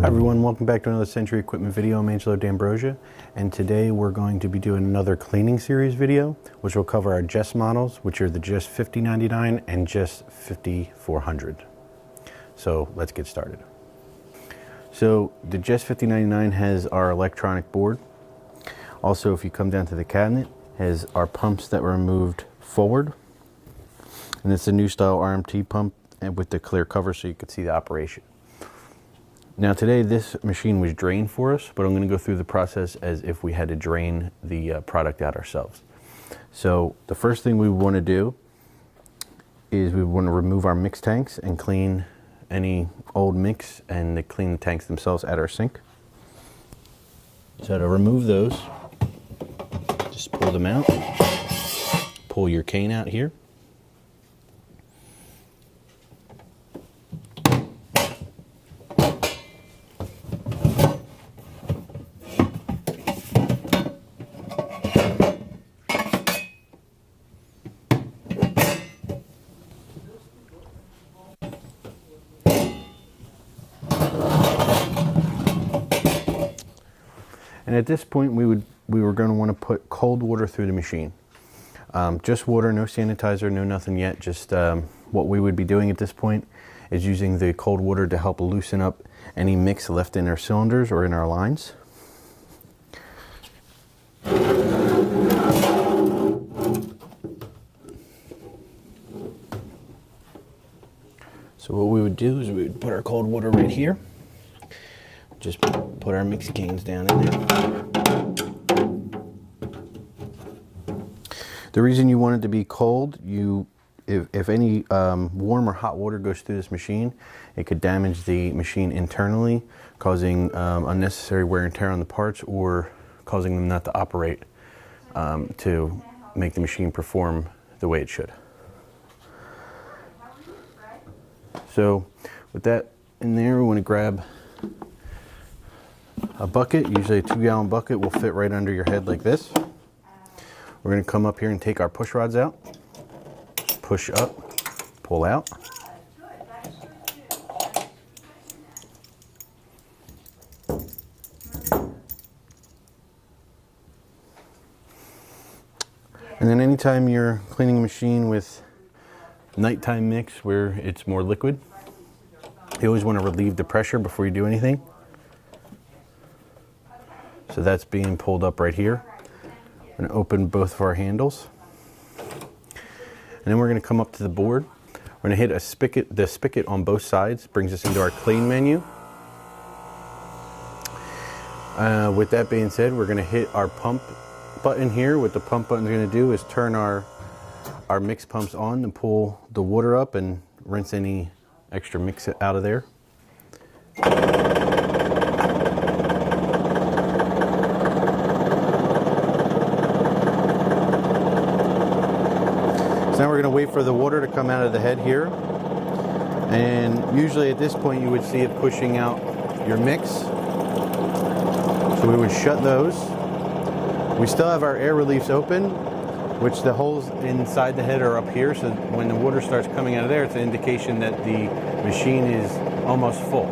Hi everyone, welcome back to another Sentry Equipment video. I'm Angelo D'Ambrosia, and today we're going to be doing another cleaning series video, which will cover our GES models, which are the GES 5099 and GES 5400. So let's get started. So the GES 5099 has our electronic board. Also, if you come down to the cabinet, has our pumps that were moved forward, and it's a new style RMT pump and with the clear cover so you can see the operation. Now today this machine was drained for us, but I'm going to go through the process as if we had to drain the product out ourselves. So the first thing we want to do is we want to remove our mix tanks and clean any old mix and clean the tanks themselves at our sink. So to remove those, just pull them out, pull your cane out here. And at this point, we were going to want to put cold water through the machine. Just water, no sanitizer, no nothing yet. Just what we would be doing at this point is using the cold water to help loosen up any mix left in our cylinders or in our lines. So what we would do is we would put our cold water right here. Just put our mix canes down in there. The reason you want it to be cold, if any warm or hot water goes through this machine, it could damage the machine internally, causing unnecessary wear and tear on the parts or causing them not to operate to make the machine perform the way it should. So with that in there, we want to grab a bucket. Usually a 2-gallon bucket will fit right under your head like this. We're going to come up here and take our push rods out. Push up, pull out. And then anytime you're cleaning a machine with nighttime mix where it's more liquid, you always want to relieve the pressure before you do anything. So that's being pulled up right here. We're going to open both of our handles. And then we're going to come up to the board. We're going to hit the spigot on both sides. Brings us into our clean menu. With that being said, we're going to hit our pump button here. What the pump button is going to do is turn our mix pumps on and pull the water up and rinse any extra mix out of there. So now we're going to wait for the water to come out of the head here. And usually at this point you would see it pushing out your mix. So we would shut those. We still have our air reliefs open, which the holes inside the head are up here. So when the water starts coming out of there, it's an indication that the machine is almost full.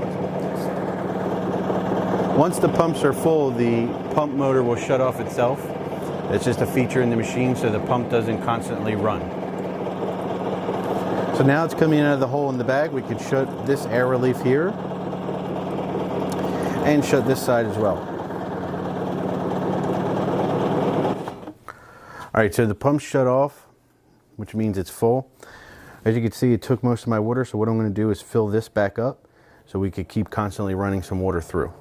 Once the pumps are full, the pump motor will shut off itself. It's just a feature in the machine so the pump doesn't constantly run. So now it's coming out of the hole in the bag. We can shut this air relief here and shut this side as well. All right, so the pump's shut off, which means it's full. As you can see, it took most of my water, so what I'm going to do is fill this back up so we could keep constantly running some water through.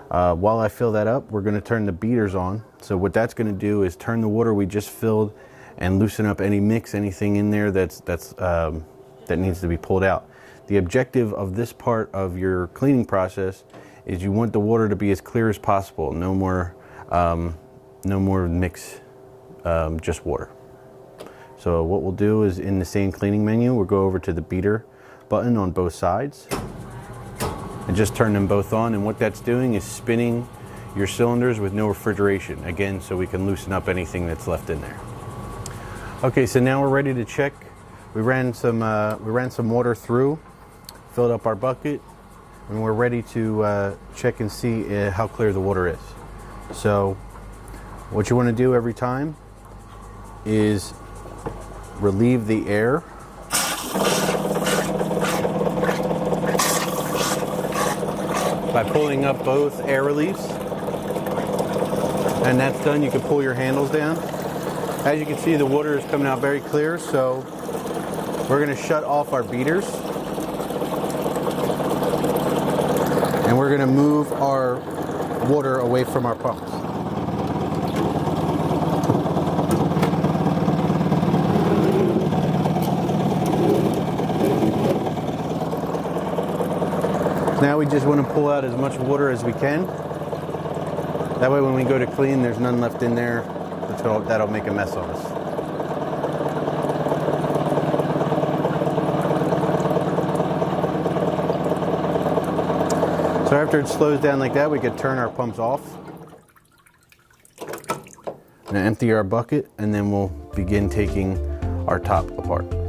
While I fill that up, we're going to turn the beaters on. So what that's going to do is turn the water we just filled and loosen up any mix, anything in there that needs to be pulled out. The objective of this part of your cleaning process is you want the water to be as clear as possible. No more mix, just water. So what we'll do is in the same cleaning menu, we'll go over to the beater button on both sides and just turn them both on. And what that's doing is spinning your cylinders with no refrigeration, again, so we can loosen up anything that's left in there. Okay, so now we're ready to check. We ran some water through, filled up our bucket, and we're ready to check and see how clear the water is. So what you want to do every time is relieve the air by pulling up both air reliefs. And that's done, you can pull your handles down. As you can see, the water is coming out very clear, so we're going to shut off our beaters. And we're going to move our water away from our pumps. Now we just want to pull out as much water as we can. That way when we go to clean, there's none left in there. That'll make a mess on us. So after it slows down like that, we could turn our pumps off. And empty our bucket, and then we'll begin taking our top apart.